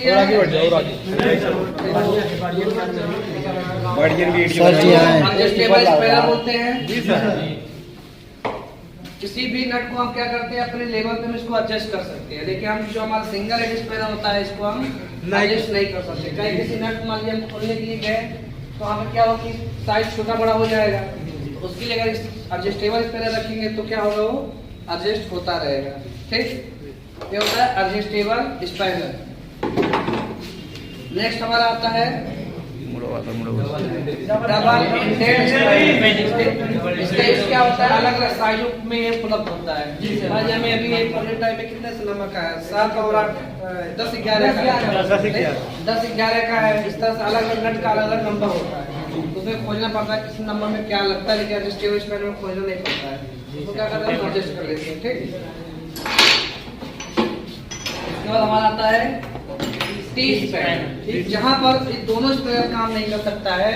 किया है। Adjustable spanner होते हैं। किसी भी नट को हम क्या करते हैं अपने लेवल पे हम इसको एडजस्ट कर सकते हैं, लेकिन हम जो हमारा सिंगल एज स्पेनर होता है इसको हम एडजस्ट नहीं कर सकते। कहीं किसी नट मान लिया हम खोलने के लिए गए तो हमें क्या होगा कि साइज छोटा बड़ा हो जाएगा, तो उसके लिए अगर एडजस्टेबल स्पेनर रखेंगे तो क्या होगा, वो एडजस्ट होता रहेगा। ठीक, ये होता है एडजस्टेबल स्पेनर। नेक्स्ट हमारा आता है डबल इंडेड स्पेनर। स्टेज क्या होता है, अलग अलग साइजों में ये उपलब्ध होता है। आज हमें अभी एक प्रोजेक्ट टाइप में कितने से नंबर का है, 7 और 8 10 11 का है, 10 11 का है। इस तरह से अलग अलग नट का अलग अलग नंबर होता है, तो उसमें खोजना पड़ता है किस नंबर में क्या लगता है, लेकिन एडजस्टेबल स्पेनर में खोजना नहीं पड़ता है, तो क्या करते हैं एडजस्ट कर लेते हैं। ठीक, उसके बाद हमारा आता है टी स्पेनर। जहाँ पर दोनों स्पेनर काम नहीं कर सकता है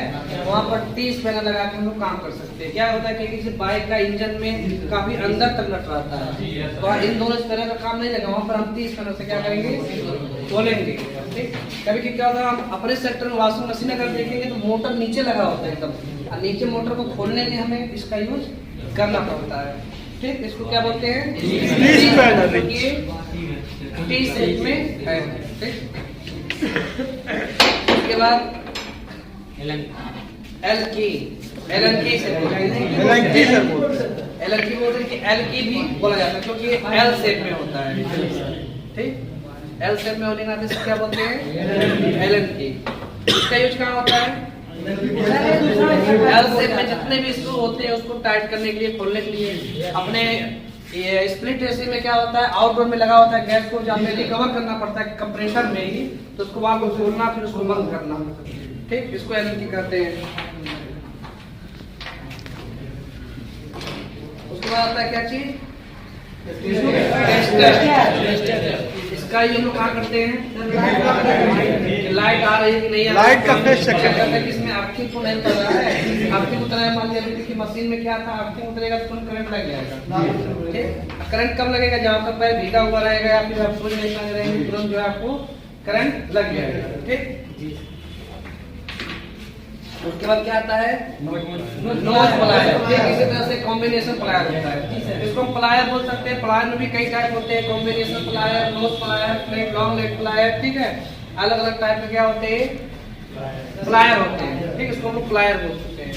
वहाँ पर टी स्पेनर लगा के हम लोग काम कर सकते हैं। क्या होता है कि बाइक का इंजन में काफी अंदर तक नट रहता है, तो इन दोनों स्पेनर का काम नहीं लगा, वहाँ पर हम टी स्पेनर से क्या करेंगे, खोलेंगे। ठीक, कभी क्या होता है हम अपने सेक्टर में वॉशिंग मशीन अगर देखेंगे तो मोटर नीचे लगा होता है एकदम, और नीचे मोटर को खोलने के लिए हमें इसका यूज करना पड़ता है। ठीक, इसको क्या बोलते हैं, टी शेप में है। ठीक, उसके बाद एलन की से बोलते हैं कि एल की भी बोला जाता है क्योंकि एल शेप में होता है। ठीक, एल शेप में होने के नाते क्या बोलते हैं, एलन की। इसका यूज कहाँ होता है, एल शेप में जितने भी स्क्रू होते हैं उसको टाइट करने के लिए, खोलने के लिए। अपने ये स्प्लिट एसी में क्या होता है, आउटडोर में लगा होता है गैस को, जहाँ में रिकवर करना पड़ता है कंप्रेसर में ही, तो उसको वहां को खोलना फिर उसको बंद करना। ठीक, इसको एलएनकी कहते हैं। उसके बाद आता है क्या चीज, इसका ये लोग क्या करते हैं, लाइट आ रही है कि नहीं, लाइट का फेस चेक करते हैं कि इसमें अर्थिंग तो नहीं पड़ रहा है। अर्थिंग उतरा है, मान लिया कि मशीन में क्या था, अर्थिंग उतरेगा तो करंट लग जाएगा। ठीक, करंट कब लगेगा, जब आपका पैर भीगा हुआ रहेगा या फिर आप सोच नहीं पाए रहेंगे, तुरंत जो है आपको करंट लग जाएगा। ठीक, उसके बाद क्या आता है, नोज प्लायर। ठीक, इसी तरह से कॉम्बिनेशन प्लायर होता है, इसको प्लायर बोल सकते हैं। प्लायर में भी कई टाइप होते हैं, combination plier, knows plier, flat long leg plier. ठीक है, अलग अलग टाइप के क्या होते हैं, प्लायर होते हैं। ठीक, इसको हम प्लायर बोल सकते हैं।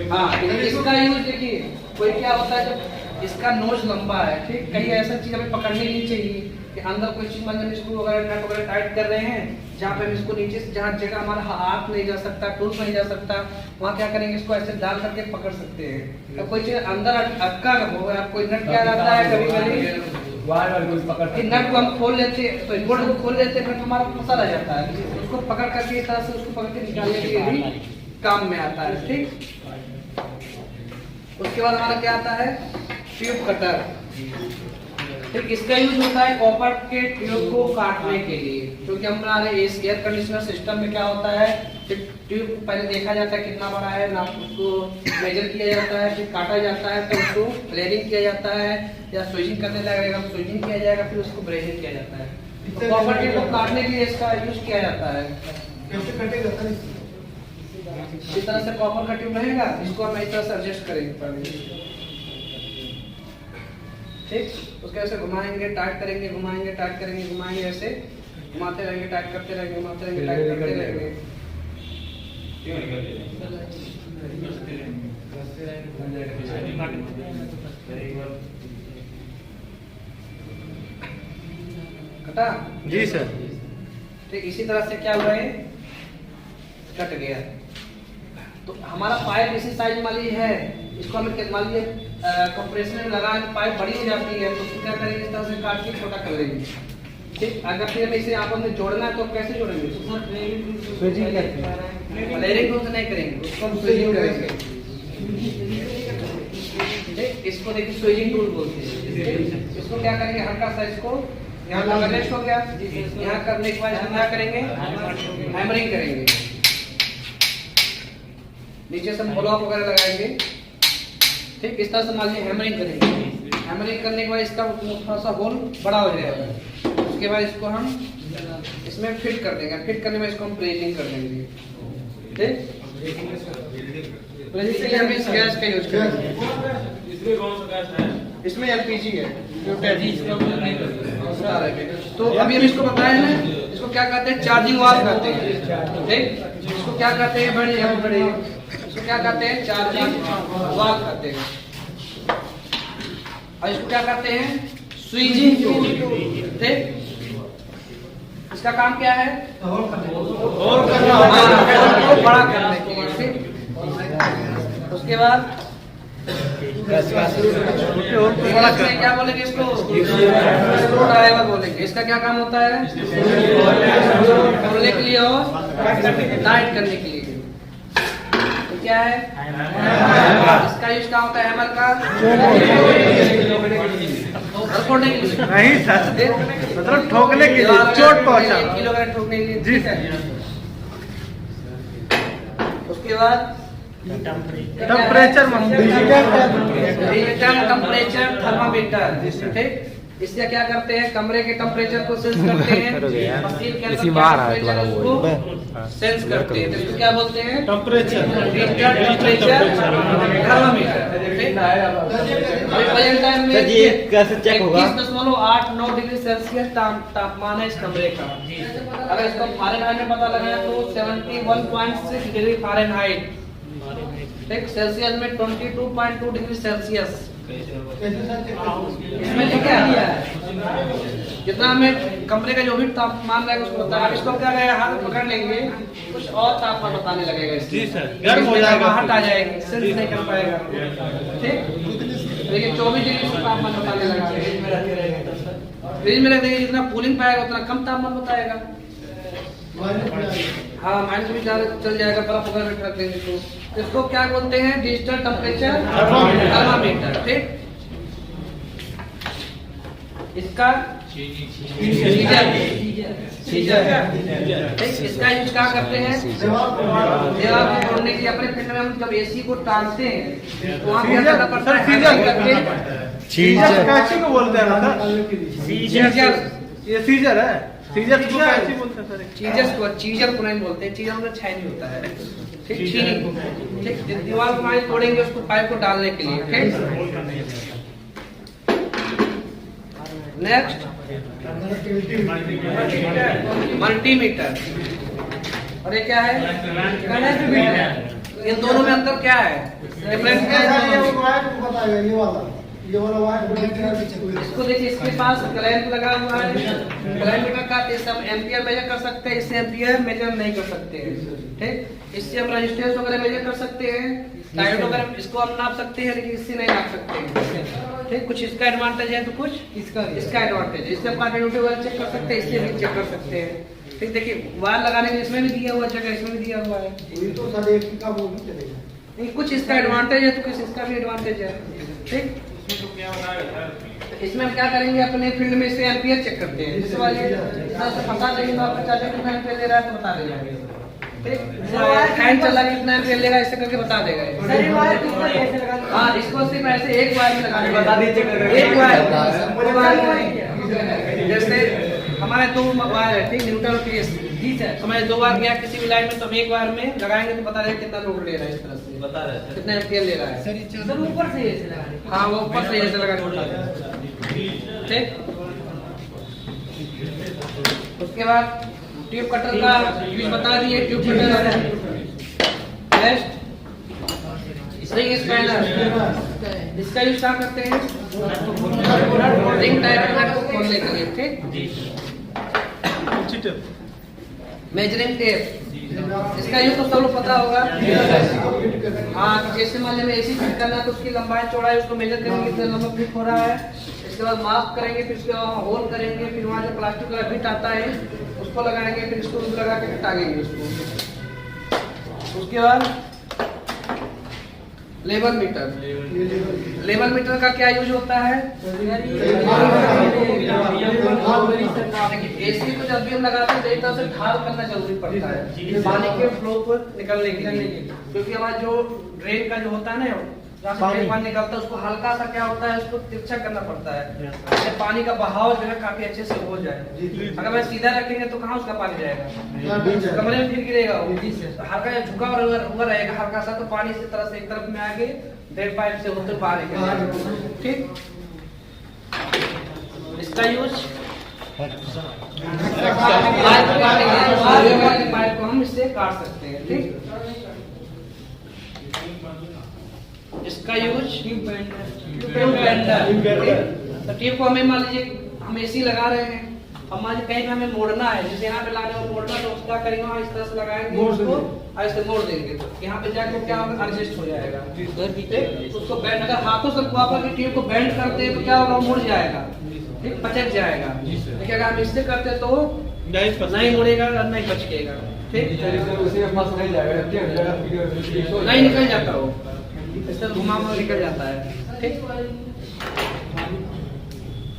हाँ, इसका यूज देखिए, कोई क्या होता है जब इसका नोज लंबा है, ठीक, कहीं ऐसा चीज हमें पकड़ने नहीं चाहिए कि अंदर कोई चीज मतलब स्क्रू वगैरह नट वगैरह टाइट कर रहे हैं, जहाँ पे हम इसको नीचे से जहाँ जगह हमारा हाथ नहीं जा सकता, टूल नहीं जा सकता, वहाँ क्या करेंगे, इसको ऐसे डाल करके पकड़ सकते हैं। तो कोई चीज अंदर अटका न हो, या कोई नट क्या रहता है कभी कभी नट को हम खोल लेते, तो बोल्ट को खोल लेते हैं, नट हमारा फंसा रह जाता है, उसको पकड़ करके इस तरह से उसको पकड़ के निकालने के लिए भी काम में आता है। ठीक, उसके बाद हमारा क्या आता है, ट्यूब कटर। ठीक, इसका यूज होता है कॉपर के ट्यूब को काटने के लिए, क्योंकि हमारे एयर कंडीशनर सिस्टम में क्या होता है, ट्यूब पहले देखा जाता है कितना बड़ा है ना, उसको मेजर किया जाता है, फिर काटा जाता है, तो उसको ब्लेडिंग किया जाता है, या स्विचिंग करने लगेगा स्विचिंग किया जाएगा, फिर उसको ब्लेडिंग किया जाता है। तो कॉपर ट्यूब को काटने के लिए इसका यूज किया जाता है। इस तरह से कॉपर का ट्यूब रहेगा, इसको हम इस तरह से एडजस्ट करेंगे पहले। ठीक, उसके ऐसे घुमाएंगे, टाइट करेंगे, घुमाएंगे, टाइट करेंगे, घुमाएंगे, ऐसे घुमाते रहेंगे, टाइट करते रहेंगे, घुमाते रहेंगे, टाइट करते रहेंगे। कटा जी सर। ठीक, इसी तरह से क्या हुआ है, कट गया। तो हमारा पाइप इसी साइज वाली है, इसको हमें मान लीजिए कंप्रेसर में लगा पाइप बड़ी हो जाती है, तो उसको क्या करेंगे, इस तरह से काट के छोटा कर लेंगे। ठीक, अगर फिर हमें इसे आप हमने जोड़ना है तो कैसे जोड़ेंगे, स्विचिंग करते हैं, लेयरिंग टूल से नहीं करेंगे, उसको हम स्विचिंग करेंगे। ठीक, इसको देखिए स्विचिंग टूल बोलते हैं। इसको क्या करेंगे, हल्का सा इसको यहाँ का रेस्ट हो गया, यहाँ करने के बाद हम क्या करेंगे, हैमरिंग करेंगे, नीचे से ब्लॉक वगैरह लगाएंगे। ठीक, इस तरह से मान लीजिए हैमरिंग करेंगे। हैमरिंग करने के बाद इसका थोड़ा सा होल बड़ा हो जाएगा, उसके बाद इसको हम इसमें फिट कर देंगे। फिट करने में इसको हम ब्रेजिंग कर देंगे। ठीक, ब्रेजिंग के लिए हम इस गैस का यूज करेंगे। इसमें कौन सा गैस है? इसमें एलपीजी है, तो अभी हम इसको बताए हैं, इसको क्या कहते हैं, चार्जिंग वाल्व कहते हैं। ठीक, इसको क्या कहते हैं, बड़े इसको क्या कहते हैं, चार्जिंग वाल्व कहते हैं। और इसको क्या कहते हैं, स्विचिंग टूल। ठीक, इसका काम क्या है, बड़ा करने के लिए। ठीक, उसके बाद क्या बोलेंगे, इसको स्क्रू ड्राइवर बोलेंगे। इसका क्या काम होता है, खोलने के लिए और टाइट करने के लिए। तो क्या है, इसका यूज क्या होता है, हैमर का फोड़ने के लिए नहीं सर, मतलब ठोकने के लिए, चोट पहुंचा, किलो वगैरह ठोकने के लिए। जी सर, उसके बाद टेम्परेचर टेम्परेचर थर्मामीटर। ठीक, इससे क्या करते हैं, कमरे के टेम्परेचर को सेंस करते हैं, मशीन के अंदर सेंस करते हैं। तो इसको क्या बोलते हैं, टेम्परेचर थर्मामीटर। अभी प्रेजेंट टाइम में 21.89 डिग्री सेल्सियस तापमान है इस कमरे का। अगर इसको फ़ारेनहाइट में पता लगाए तो 71.6 डिग्री फ़ारेनहाइट। ठीक, सेल्सियस में 22.2 डिग्री सेल्सियस। इसमें ठीक है, जितना हमें कमरे का जो भी तापमान रहेगा उसको बताया। इसको क्या करेगा, हाथ में पकड़ लेंगे, कुछ और तापमान बताने लगेगा। जी सर, गर्म हो जाएगा, हट आ जाएगी, सेंस नहीं कर पाएगा। ठीक, लेकिन 24 डिग्री से तापमान बताने लगा। फ्रिज में रख देंगे, जितना कूलिंग पाएगा उतना कम तापमान बताएगा। हाँ, माइनस भी ज्यादा चल जाएगा, बर्फ वगैरह में रख देंगे तो। इसको क्या बोलते हैं, डिजिटल टेम्परेचर थर्मामीटर। ठीक, इसका सीजर। इसका यूज क्या करते हैं, दीवार को तोड़ने के लिए। अपने पिंड में हम जब एसी को टांगते हैं तो वहाँ क्या करना पड़ता है, कैंची को बोलते हैं ना, सीजर। ये सीजर है, सीजर को कैंची बोलते हैं सर। चीजर को नहीं बोलते, चीजर में छाई नहीं होता है। ठीक, ठीक, दीवार को हमारे तोड़ेंगे उसको पाइप को डालने के लिए। ठीक, नेक्स्ट मल्टीमीटर। और ये क्या है, इन दोनों में अंतर क्या है, डिफरेंस क्या है? इसको देखिए, इसके पास क्लैंप लगा हुआ है। क्लैंप मीटर का इससे हम एम्पियर मेजर कर सकते हैं, इससे एम्पियर मेजर नहीं कर सकते हैं। ठीक, इससे हम रेजिस्टेंस वगैरह मेजर कर सकते हैं, डायोड वगैरह इसको हम नाप सकते हैं, लेकिन इससे नहीं नाप सकते हैं। ठीक, कुछ इसका एडवांटेज है तो कुछ इसका एडवांटेज है। इससे हम कंटिन्यूटी वगैरह चेक कर सकते हैं, इससे भी चेक कर सकते हैं। ठीक, देखिए वायर लगाने में इसमें भी दिया हुआ जगह, इसमें भी दिया हुआ है। नहीं, कुछ इसका एडवांटेज है तो कुछ इसका भी एडवांटेज है। ठीक, इसमें हम क्या करेंगे, अपने फील्ड में इससे एम्पियर चेक करते हैं। जिस वाले फंसा देंगे तो आपको चार्जर कितना एम्पियर ले रहा है तो बता देगा। ठीक, फैन चला कितना एम्पियर लेगा इससे करके बता देगा। हाँ, इसको सिर्फ ऐसे एक वायर में लगाने बता दीजिए, एक वायर। जैसे हमारे दो वायर है, ठीक, न्यूट्रल फेस। जी सर, हमारे दो वायर गया किसी भी लाइन में, तो हम एक वायर में लगाएंगे तो बता देगा कितना लोड ले रहा है। इस तरह से बता रहा है कितना एम्पियर ले रहा है। सर ऊपर से ऐसे लगा, हाँ वो ऊपर से ऐसे लगा बता देगा। ठीक, उसके बाद ट्यूब कटर का यूज बता दिए। Tube cutter next spring spanner, इसका यूज क्या करते हैं, रिंग टाइप को खोलने के लिए। ठीक, मेजरिंग टेप, इसका यूज तो सब लोग पता होगा। हाँ, जैसे मान लीजिए एसी फिट करना है तो उसकी लंबाई चौड़ाई उसको मेजर करेंगे, कितना लंबा फिट हो रहा है। इसके बाद माप करेंगे, फिर उसके बाद होल करेंगे, फिर वहाँ जो प्लास्टिक वाला फिट आता है उसको लगाएंगे, फिर इसको लगा के टांगेंगे उसको। उसके बाद लेवल मीटर। लेवल मीटर का क्या यूज होता है, एसी को जब भी हम लगाते हैं तो एक तरह से ढाल करना जरूरी पड़ता है पानी के फ्लो को निकलने के लिए, क्योंकि हमारा जो ड्रेन का जो होता है ना जहाँ से ढेर पानी निकलता है उसको हल्का सा क्या होता है, उसको तिरछा करना पड़ता है, जिससे पानी का बहाव जो है काफी अच्छे से हो जाए। अगर मैं सीधा रखेंगे तो कहाँ उसका पानी जाएगा, कमरे में फिर गिरेगा वो। तो हल्का झुका हुआ रहेगा हल्का सा, तो पानी इस तरह से एक तरफ में आगे ड्रेन पाइप से होते बाहर निकल। ठीक, इसका यूज पाइप को हम इससे काट सकते हैं। ठीक, इसका यूज ट्यूब बेंडर। तो ट्यूब को हमें मान लीजिए हम एसी लगा रहे हैं, अब मान लीजिए कहीं पे हमें मोड़ना है, जैसे यहाँ पे लाने और मोड़ना, तो क्या करेंगे हम इस तरह से लगाएंगे उसको, ऐसे मोड़ देंगे तो यहाँ पे जाके क्या होगा, एडजस्ट हो जाएगा। उसको बेंड, अगर हाथों से वापस ट्यूब को बेंड करते हैं तो क्या होगा, मुड़ जाएगा, ठीक, पचक जाएगा। लेकिन अगर हम इससे करते हैं तो नहीं मुड़ेगा और नहीं पचकेगा। ठीक, नहीं निकल जाता वो, इससे घुमा निकल जाता है। ठीक,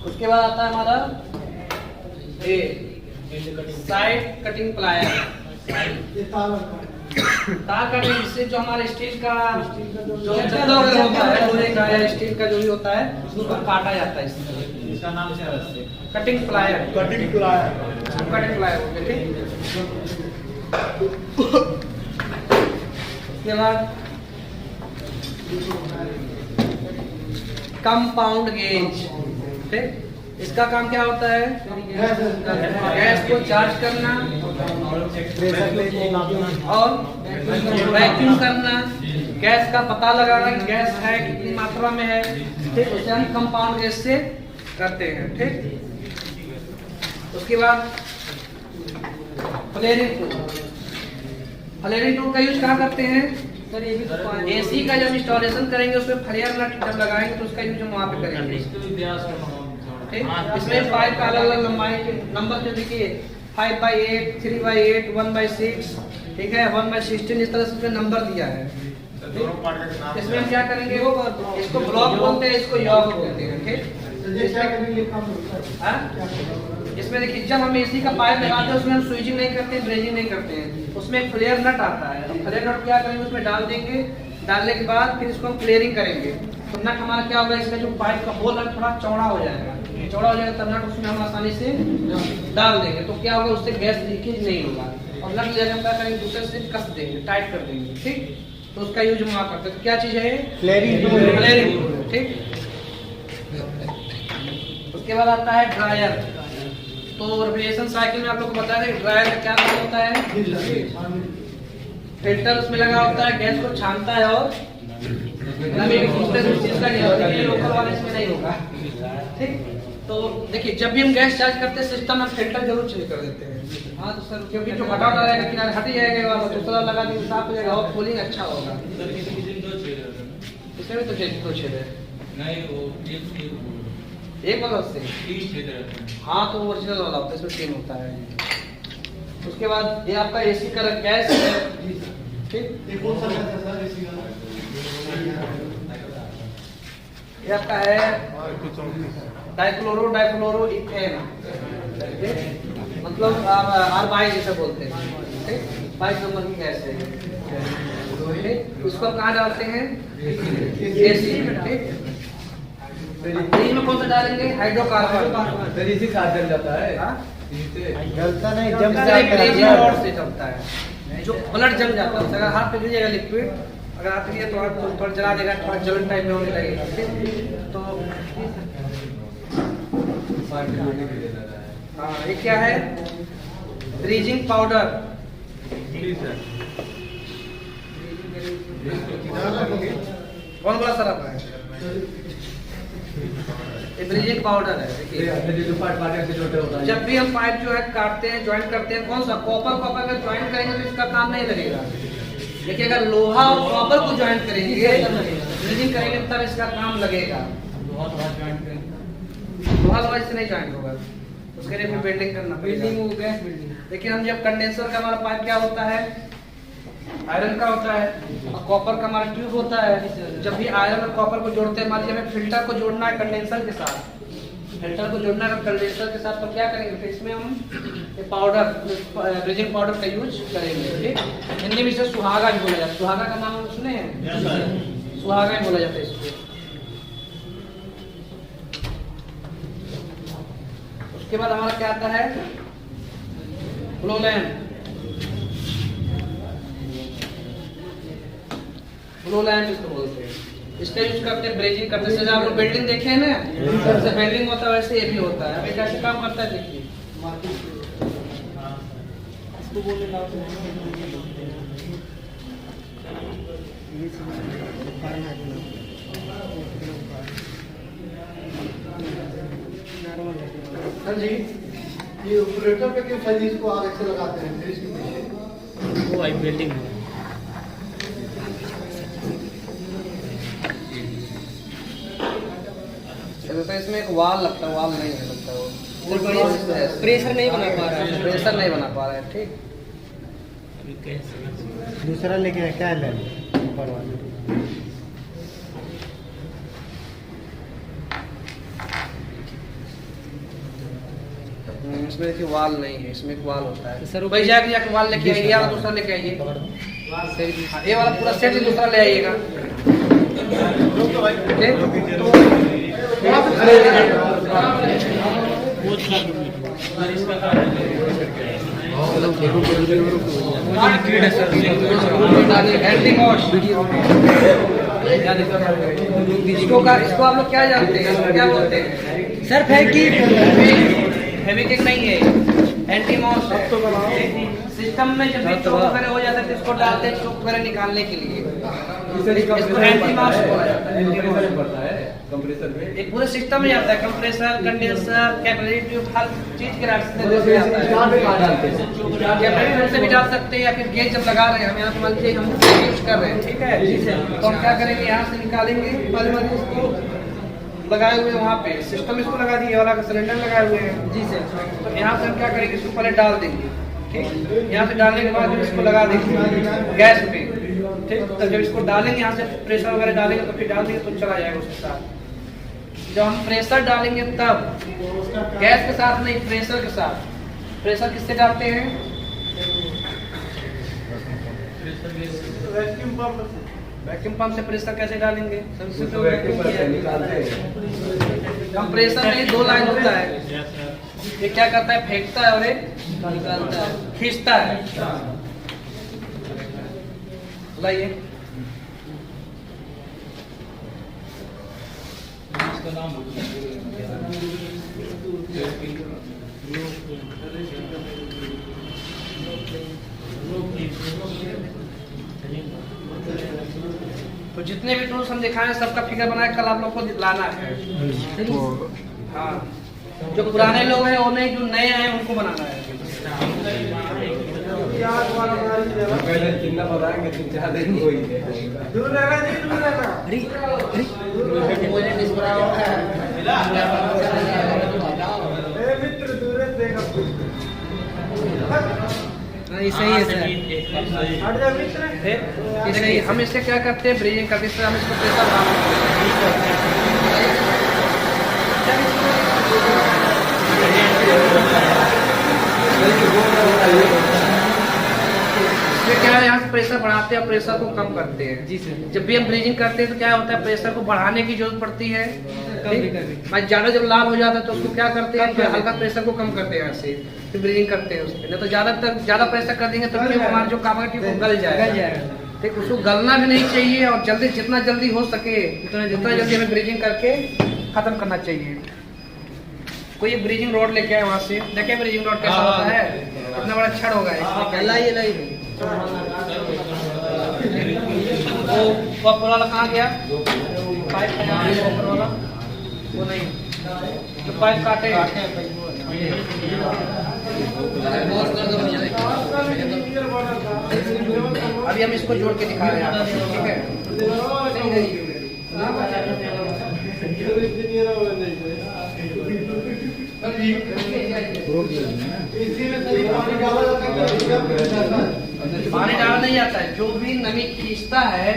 उसके बाद आता है हमारा साइड कटिंग प्लायर, तार कटिंग, इससे जो हमारे स्टील का जो चद्दर वगैरह होता है, लोहे का या स्टील का जो भी होता है, उसको काटा जाता है। इसका नाम क्या है, कटिंग प्लायर। कटिंग प्लायर हो गया। ठीक, उसके बाद कंपाउंड गेज। ठीक, इसका काम क्या होता है, गैस को चार्ज करना और वैक्यूम करना, गैस का पता लगाना कि गैस है कितनी मात्रा में है। ठीक, उसे हम कंपाउंड गेज से करते हैं। ठीक, उसके बाद फ्लेयरिंग टूल। फ्लेयरिंग टूल का यूज कहाँ करते हैं, एसी का जब इंस्टॉलेशन करेंगे उसमें फ्लेयर नट जब लगाएंगे तो उसका यूज हम वहाँ पे करेंगे। ठीक, इसमें पाइप का अलग अलग लंबाई के नंबर जो देखिए 5/8, 3/8, 1/6, ठीक है, 1/16, इस तरह से उसमें नंबर दिया है। इसमें हम क्या करेंगे, इसको ब्लॉक बोलते हैं, इसको यॉक बोलते हैं। ठीक, इसमें देखिए जब हम एसी का पाइप लगाते हैं उसमें हम स्विचिंग नहीं करते हैं, ब्रेजिंग नहीं करते हैं, उसमें एक फ्लेयर नट आता है। हम फ्लेयर नट क्या करेंगे, उसमें डाल देंगे, डालने के बाद फिर इसको हम क्लियरिंग करेंगे तो नट हमारा क्या होगा, इसका जो पाइप का होल है थोड़ा चौड़ा हो जाएगा, चौड़ा हो जाएगा तब नट उसमें हम आसानी से डाल देंगे तो क्या होगा, उससे गैस लीकेज नहीं होगा। और नट ले हम क्या करेंगे, दूसरे से कस देंगे, टाइट कर देंगे। ठीक, तो उसका यूज हम वहाँ करते हैं। तो क्या चीज है, फ्लेयरिंग टूल। ठीक, उसके बाद आता है ड्रायर। तो रेफ्रिजरेशन साइकिल में आप लोग को बता दें ड्रायर का क्या काम होता है, फिल्टर उसमें लगा होता है, गैस को छानता है और नमी को खींचता है। उस चीज का नहीं होता, ये लोकल वाले इसमें नहीं होगा। ठीक, तो देखिए जब भी हम गैस चार्ज करते हैं सिस्टम में फिल्टर जरूर चेंज कर देते हैं। हाँ, तो सर क्योंकि जो हटा रहेगा किनारे हट जाएगा, दूसरा लगा देंगे साफ हो जाएगा और कूलिंग अच्छा होगा। इसमें भी तो दो छेद है, एक वाला से हाँ, तो ओरिजिनल वाला होता है, इसमें 3 होता है। उसके बाद ये आपका एसी का गैस है। ठीक, ये आपका है डाइक्लोरो इथेन, मतलब R22 जैसे बोलते हैं। ठीक, 22 नंबर की गैस है। ठीक, उसको कहाँ डालते हैं, एसी में। ठीक, फ्रिज में कौन सा डालेंगे, हाइड्रोकार्बन। इसी साथ जल जाता है, जलता नहीं, जम जाता है, और से जलता है, जो ब्लड जम जाता है। अगर हाथ पे गिरेगा लिक्विड, अगर हाथ गिरे तो थोड़ा जला देगा, थोड़ा जलन टाइप में होने लगेगा। तो हाँ, ये क्या है, ब्रीजिंग पाउडर। कौन बड़ा सरफ है, ब्रीजिंग पाउडर है। देखिए जब भी हम पाइप जो है काटते हैं, ज्वाइंट करते हैं, कौन सा कॉपर का ज्वाइंट करेंगे तो इसका काम नहीं लगेगा। देखिए अगर लोहा और कॉपर को ज्वाइंट करेंगे, ब्रीजिंग करेंगे तब इसका काम लगेगा। लोहा इससे नहीं ज्वाइंट होगा, उसके लिए वेल्डिंग करना पड़ेगा। लेकिन हम जब कंडेंसर का हमारा पाइप क्या होता है, आयरन का होता है, और कॉपर का हमारा ट्यूब होता है। जब भी आयरन और कॉपर को जोड़ते हैं, मान लीजिए हमें फिल्टर को जोड़ना है कंडेंसर के साथ, फिल्टर को जोड़ना है कंडेंसर के साथ, तो क्या करेंगे, फिर इसमें हम पाउडर, ब्रीजिंग पाउडर का यूज करेंगे। ठीक, हिंदी में इसे सुहागा भी बोला जाता है। सुहागा का नाम सुने हैं, सुहागा बोला जाता है इसको। उसके बाद हमारा क्या आता है, फ्लो लैम्प। फ्लो लैम्प इसको बोलते हैं। इसका यूज करते हैं ब्रेजिंग करते हैं। जैसे आप लोग बिल्डिंग देखे हैं ना, जैसे बिल्डिंग होता है वैसे ये भी होता है। अभी कैसे काम करता है देखिए। हाँ जी, ये ऑपरेटर पे क्यों साइज इसको आगे से लगाते हैं, फिर इसके पीछे वो आई बिल्डिंग है। इसमें एक वाल लगता है, वाल नहीं है लगता है वो। प्रेशर नहीं बना पा रहा है। प्रेशर नहीं बना पा रहा है, ठीक। दूसरा लेके है क्या है ऊपर वाला? इसमें देखिए वाल नहीं है, इसमें एक वाल होता है। सर, भाई जाके वाल लेके आइए, या दूसरा लेके आइए। हाँ, ये वाला पूरा सेट दूसरा ले आइएगा। इसको आप लोग क्या जानते हैं, क्या बोलते हैं सर? फेविक्विक नहीं है, एंटी मॉस है। सिस्टम में जब भी चोक वगैरह हो जाता है तो इसको डालते हैं चोक वगैरह निकालने के लिए। इसको एंटी मॉस बोला जाता है। एक पूरे सिस्टम में आता है, कंप्रेसर, कंडेंसर, कैपिलरी ट्यूब, हर चीज के रास्ते से आता है। कैपिलरी ट्यूब से भी डाल सकते हैं, या फिर गेज जब लगा रहे हैं हम यहाँ पे मान लीजिए हम यूज कर रहे हैं, ठीक है, तो हम क्या करेंगे, यहाँ से निकालेंगे पहले इसको लगाए हुए वहाँ पे सिस्टम इसको लगा दिए, वाला सिलेंडर लगाए हुए हैं जी सर। तो यहाँ से हम क्या करेंगे, इसको पहले डाल देंगे, ठीक। यहाँ से डालने के बाद इसको लगा देंगे गैस पे, ठीक। तो जब इसको डालेंगे यहाँ से प्रेशर वगैरह डालेंगे तो फिर डाल देंगे तो चला जाएगा उसके साथ। जब हम प्रेशर डालेंगे तब गैस के साथ नहीं, प्रेशर के साथ। प्रेशर किससे डालते हैं, वैक्यूम पंप से प्रेशर कैसे डालेंगे, कंप्रेसर में 2 लाइन होता है, ये क्या करता है, फेंकता है और एक निकालता है, खींचता है। लाइए तो जितने भी टूल्स हम दिखाए सबका फिगर बनाए, कल आप लोग को लाना है। हाँ, जो पुराने लोग हैं वो नहीं, जो नए हैं उनको बनाना है। सही है सर। देखिए हम इससे क्या करते हैं, ब्रेजिंग करते हैं, हम इसको प्रेशर डालते हैं। क्या है, यहाँ से प्रेशर बढ़ाते हैं और प्रेशर को कम करते हैं जी सर। जब भी हम ब्रीजिंग करते हैं तो क्या होता है, प्रेशर को बढ़ाने की जरूरत पड़ती है। ज्यादा जब लाभ हो जाता है तो उसको क्या करते हैं, फिर हल्का प्रेशर को कम करते हैं, यहाँ से फिर ब्रीजिंग करते हैं उसमें। नहीं तो ज्यादा प्रेशर कर देंगे तो फिर हमारा जो काम है वो गल जाएगा। ठीक, उसको गलना भी नहीं चाहिए और जल्दी जितना जल्दी हो सके जितना जल्दी हमें ब्रीजिंग करके खत्म करना चाहिए। कोई एक ब्रीजिंग रॉड लेके आए वहाँ से, देखे ब्रीजिंग रॉड कैसा होता है, इतना बड़ा छड़ होगा वो ऊपर वाला कहाँ गया, पाइप ऊपर वाला वो नहीं, तो पाइप काटे। अभी हम इसको जोड़ के दिखा रहे हैं, ठीक है। पानी डाला नहीं जाता है, जो भी नमी खींचता है,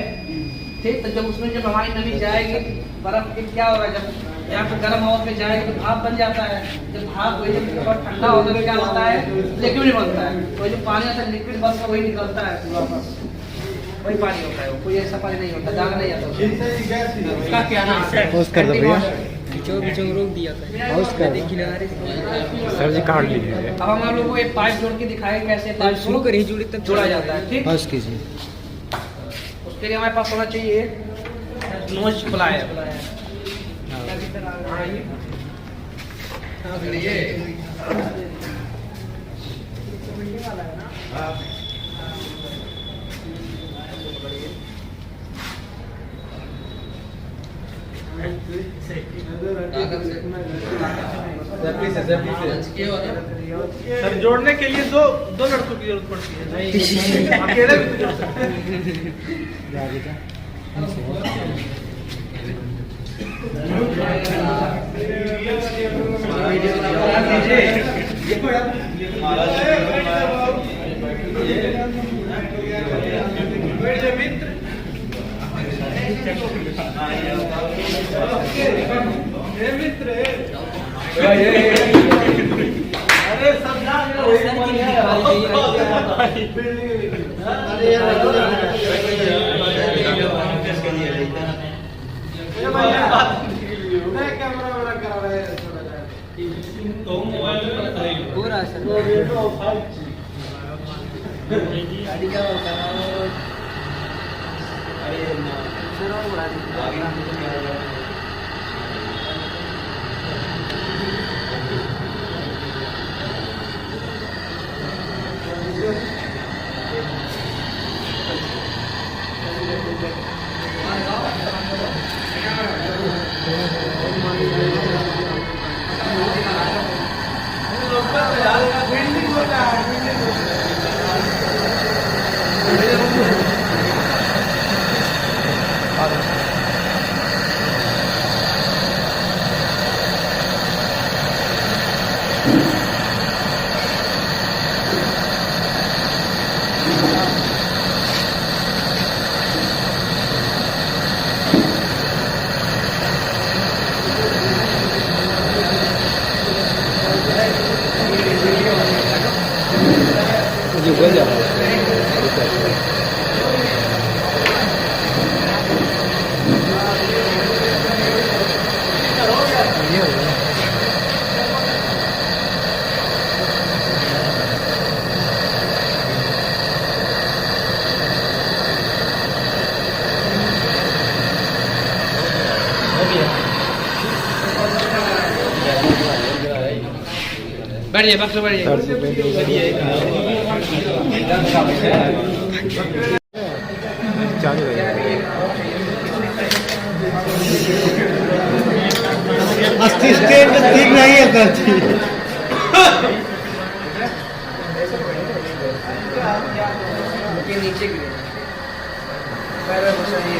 ठीक। तो जब उसमें जब हमारी नमी जाएगी बर्फ के क्या होगा, जब यहाँ पे गर्म हवा पे जाएगी तो भाप बन जाता है। जब भाप वही जब ठंडा होता है क्या होता है, लिक्विड बनता है। तो जो पानी आता है लिक्विड बस वही निकलता है वापस। वही पानी होता है, वो कोई ऐसा पानी नहीं होता, दाना नहीं आता उसमें। ठीक है, गैस ही है। उसका क्या नाम है? पॉज कर दो भैया। रोक दिया था। पॉज कर दो। सर जी काट लीजिए। अब हम आप लोगों को एक पाइप जोड़ के दिखाएं कैसे पाइप शुरू करिए जुड़ी तब जोड़ा जाता है, ठीक। पॉज कीजिए। उसके लिए हमारे पास होना चाहिए नोज प्लायर। सर जोड़ने के लिए दो लड़कों की जरूरत पड़ती है। अकेले भी जोड़ सकते हैं। पूरा सर उगल जा रहा है। बैठिए, बक्स में बैठिए। चालू है। अस्सी स्टैंड ठीक नहीं है सर जी। ये नीचे गिरे पैर में बसाइए।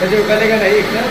जो करेगा नहीं एक ना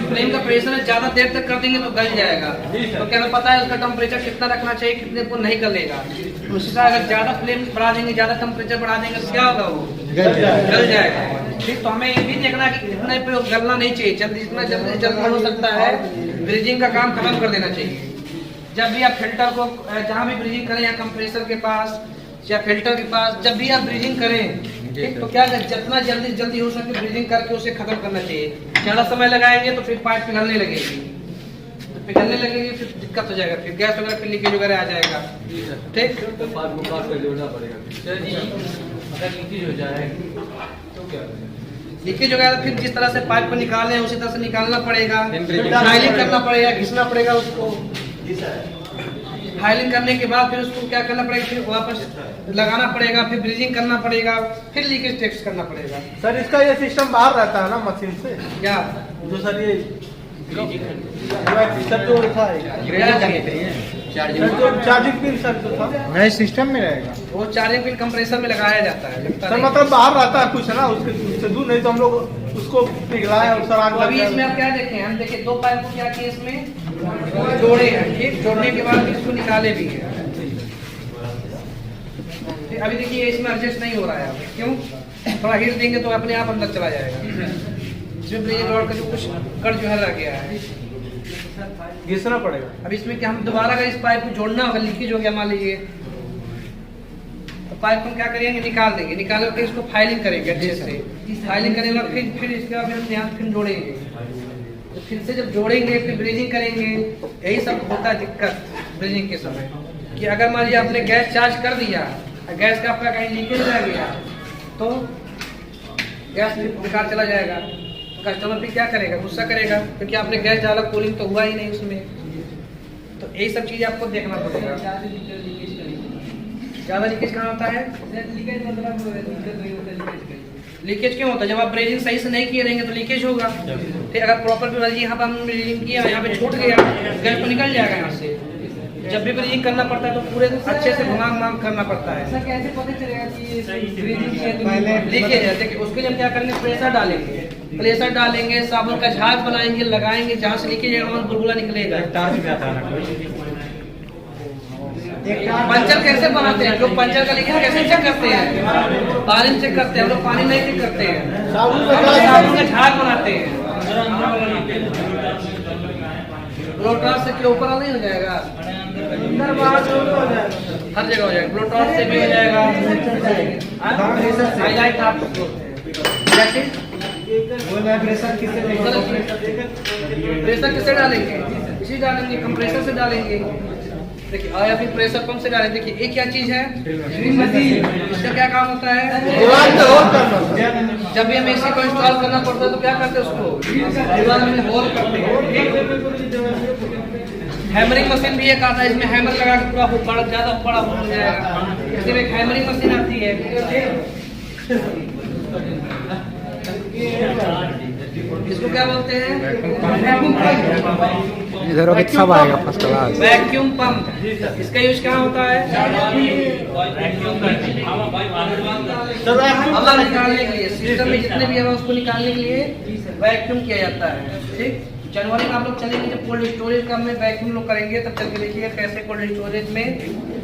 फ्लेम का प्रेशर ज्यादा देर तक कर देंगे तो गल जाएगा। तो क्या हमें पता है उसका टेम्परेचर कितना रखना चाहिए, कितने को नहीं गलेगा। उसी तरह अगर ज्यादा फ्लेम बढ़ा देंगे, ज्यादा टेम्परेचर बढ़ा देंगे तो क्या होगा, वो गल जाएगा। ठीक, तो हमें ये भी देखना है कि इतना पे गलना नहीं चाहिए, जल्दी जितना जल्दी हो सकता है ब्रीजिंग का काम खत्म कर देना चाहिए। जब भी आप फिल्टर को जहाँ भी ब्रीजिंग करें, या कंप्रेसर के पास या फिल्टर के पास, जब भी आप ब्रीजिंग करें, ठीक, तो क्या जितना जल्दी हो सके ब्रीजिंग करके उसे खत्म करना चाहिए। ज्यादा समय लगाएंगे तो फिर पाइप पिघलने लगेगी, तो पिघलने लगेगी फिर दिक्कत हो जाएगा, फिर गैस वगैरह फिर लीकेज वगैरह आ जाएगा। ठीक, जोड़ना पड़ेगा। अगर लीकेज हो जाए तो क्या लीकेज हो गया तो फिर जिस तरह से पाइप को निकाले हैं उसी तरह से निकालना पड़ेगा, फाइलिंग करना पड़ेगा, घिसना पड़ेगा उसको। फाइलिंग करने के बाद फिर उसको क्या करना पड़ेगा, फिर वापस लगाना पड़ेगा, फिर ब्रीजिंग करना पड़ेगा, फिर लीकेज टेस्ट करना पड़ेगा। सर इसका ये सिस्टम बाहर रहता है ना मशीन से, क्या जो सर ये सर जो था चार्जिंग पिन सर जो था नए सिस्टम में रहेगा। वो चार्जिंग पिन कंप्रेसर में लगाया जाता है, लगता सर नहीं। मतलब बाहर रहता है कुछ है ना, उससे दूर नहीं तो हम लोग उसको पिघलाए और सर आग तो अभी इसमें आप क्या देखें, हम देखें 2 पाइप को क्या किए इसमें जोड़े हैं, ठीक, जोड़ने के बाद इसको निकाले भी हैं। फिर अभी देखिए इसमें एडजस्ट नहीं हो रहा है, क्यों? थोड़ा हिट देंगे तो अपने आप अंदर चला जाएगा। इसमें ब्रेक रॉड का जो कुछ कट जो है रह गया है, घिसना पड़ेगा। अब इसमें क्या हम दोबारा अगर इस पाइप को जोड़ना होगा, लीकेज हो गया मान लीजिए, तो पाइप को क्या करेंगे, निकाल देंगे, निकाल के इसको फाइलिंग करेंगे अच्छे से। फाइलिंग करने के बाद फिर इसके बाद हम यहाँ फिर जोड़ेंगे, तो फिर से जब जोड़ेंगे फिर ब्रीजिंग करेंगे। यही सब होता है दिक्कत ब्रीजिंग के समय, कि अगर मान लीजिए आपने गैस चार्ज कर दिया, गैस का आपका कहीं लीकेज रह गया तो गैस फिर बेकार चला जाएगा। कस्टमर भी क्या करेगा, गुस्सा करेगा, क्योंकि आपने गैस डाला, कूलिंग तो हुआ ही नहीं उसमें। तो यही सब चीज़ आपको देखना पड़ेगा। ज़्यादा लीकेज कहाँ होता है? लीकेज क्यों होता है? जब आप ब्रेजिंग सही से नहीं किए रहेंगे तो लीकेज होगा। फिर अगर प्रॉपर यहाँ पर हम ब्रेजिंग किया, यहाँ पे छूट गया, गैस तो निकल जाएगा यहाँ से। जब भी ब्रीजिंग करना पड़ता है तो पूरे अच्छे से घुमा करना पड़ता है। सर कैसे पता चलेगा कि पहले लीकेज है, देखिए उसके लिए हम क्या करेंगे, प्रेशर डालेंगे, प्रेशर डालेंगे, साबुन का झाग बनाएंगे, लगाएंगे, जहाँ से लीकेज है वहाँ बुलबुला निकलेगा। पंचर कैसे बनाते हैं लोग? पंचर का लीकेज कैसे चेक करते हैं? पानी चेक करते हैं, हम लोग पानी नहीं चेक करते हैं, साबुन का झाग बनाते हैं। ब्लोटॉस से क्या ऊपर नहीं हो जाएगा? हर जगह हो जाएगा, ब्लोटॉस से भी हो जाएगा। हाईलाइट आप प्रेशर किससे डालेंगे? इसी डालेंगे, कंप्रेसर से डालेंगे। देखिए या फिर प्रेशर पंप से डालेंगे। देखिए ये क्या चीज है? मशीन। इसका क्या काम होता है? जब भी हम एसी को इंस्टॉल करना पड़ता है तो क्या करते हैं, उसको दीवार में होल करते हैं। हैमरिंग मशीन भी एक आता है, इसमें हैमर लगा के पूरा बड़ा ज्यादा बड़ा हो जाएगा। इसी में एक हैमरिंग मशीन आती है, इसको क्या बोलते हैं? इधर सब आएगा फर्स्ट क्लास। Vacuum pump. इसका यूज क्या होता है? हवा निकालने के लिए, सिस्टम में जितने भी हवा उसको निकालने के लिए वैक्यूम किया जाता है। ठीक, जनवरी में आप लोग चलेंगे जब कोल्ड स्टोरेज का में वैक्यूम लोग करेंगे, तब चल के देखिएगा कैसे कोल्ड स्टोरेज में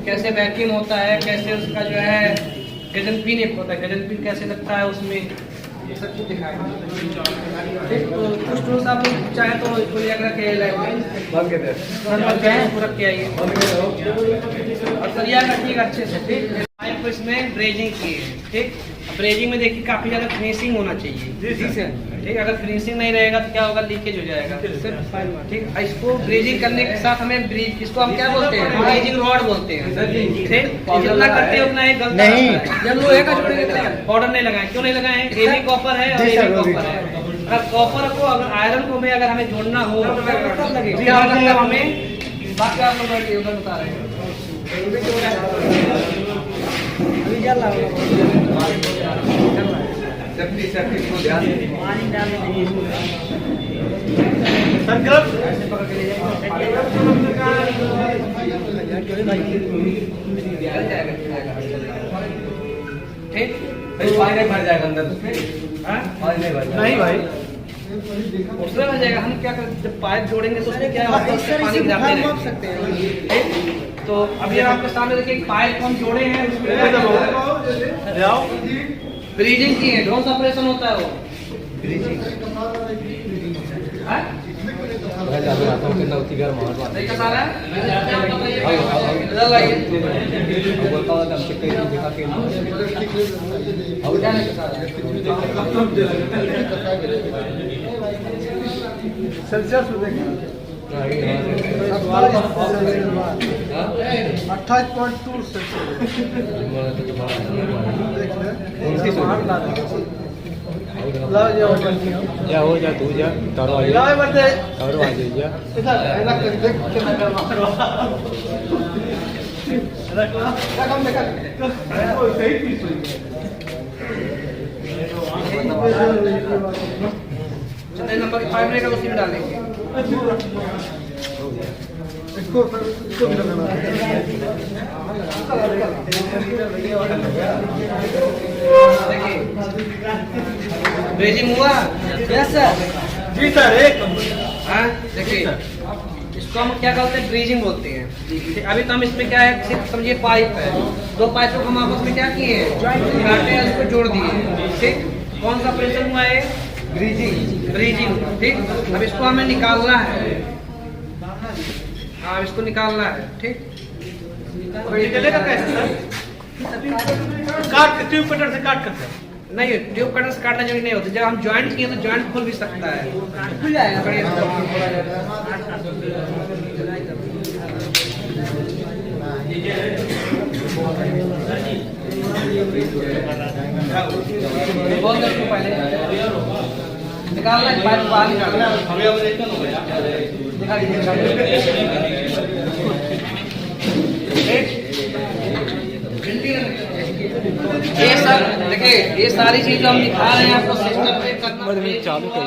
कैसे वैक्यूम होता है, कैसे उसका जो है गजन पिन एक होता है, गजन पिन कैसे लगता है उसमें, ये सब कुछ दिखाएंगे। ठीक, तो कुछ टूल्स आप लोग चाहे तो इसको ले जाकर के रख के आइए और सरिया रखिएगा अच्छे से। ठीक, पाइप को इसमें ब्रेजिंग किए। ठीक, ब्रेजिंग में देखिए काफी ज्यादा फिनिशिंग होना चाहिए। जी सर। ठीक, अगर फिनिशिंग नहीं रहेगा तो क्या होगा, लीकेज हो जाएगा। ठीक, इसको ब्रेजिंग करने के साथ हमें ब्रीज, इसको हम क्या बोलते हैं? ब्रेजिंग रॉड बोलते हैं। ठीक, जितना करते हैं उतना एक गलत नहीं। जब लोहे का जोड़ेंगे पाउडर नहीं लगाए, क्यों नहीं लगाए? ये भी कॉपर है और ये भी कॉपर है। अगर कॉपर को, अगर आयरन को में अगर हमें जोड़ना हो तो हमें बाकी आप लोग उधर बता रहे हैं। ठीक, पानी नहीं भर जाएगा अंदर उसमें। नहीं भाई, उसमें भर जाएगा। हम क्या करें, जब पाइप जोड़ेंगे तो उसमें क्या होता है, उसमें पानी जाते रहेंगे। तो अभी आपके सामने देखिए एक पाइप हम जोड़े हैं, ब्रीजिंग की है। कौन सा ऑपरेशन होता है वो? ब्रीजिंग। नहीं का सारा सेल्सियस 28.2 सेल्सियस। लाओ जाओ जा हो जा तू जा तारो आ लाओ जा बंदे तारो आ जा इधर ऐसा कर देख के लगा मारो रख हम देखा वो सही पीस हुई जितने नंबर 5 रहेगा उसी में डालेंगे। इसको भी लगाना है। देखिए ब्रेजिंग हुआ। यस सर जी सर एक हाँ देखिए इसको हम क्या कहते हैं, ब्रीजिंग बोलते हैं। अभी तो हम इसमें क्या है, सिर्फ समझिए पाइप है, दो पाइपों को हम आपस में क्या किए हैं, काटे हैं, उसको जोड़ दिए। ठीक, कौन सा ऑपरेशन हुआ है, ब्रीजिंग। ब्रीजिंग ठीक। अब इसको हमें निकालना है, हाँ इसको निकालना है। ठीक, निकलेगा कैसे सर? काट के ट्यूब कटर से काट कर सर। नहीं ट्यूब कटर से काटना जरूरी नहीं होता, जब हम ज्वाइंट किए तो ज्वाइंट खुल भी सकता है, खुल जाएगा। बोल दो उसको पहले निकालना है, पाइप बाहर निकालना है। दिखा दीजिए ये सब देखिए, ये सारी चीज हम दिखा रहे हैं आपको सिस्टम पे करना चालू कर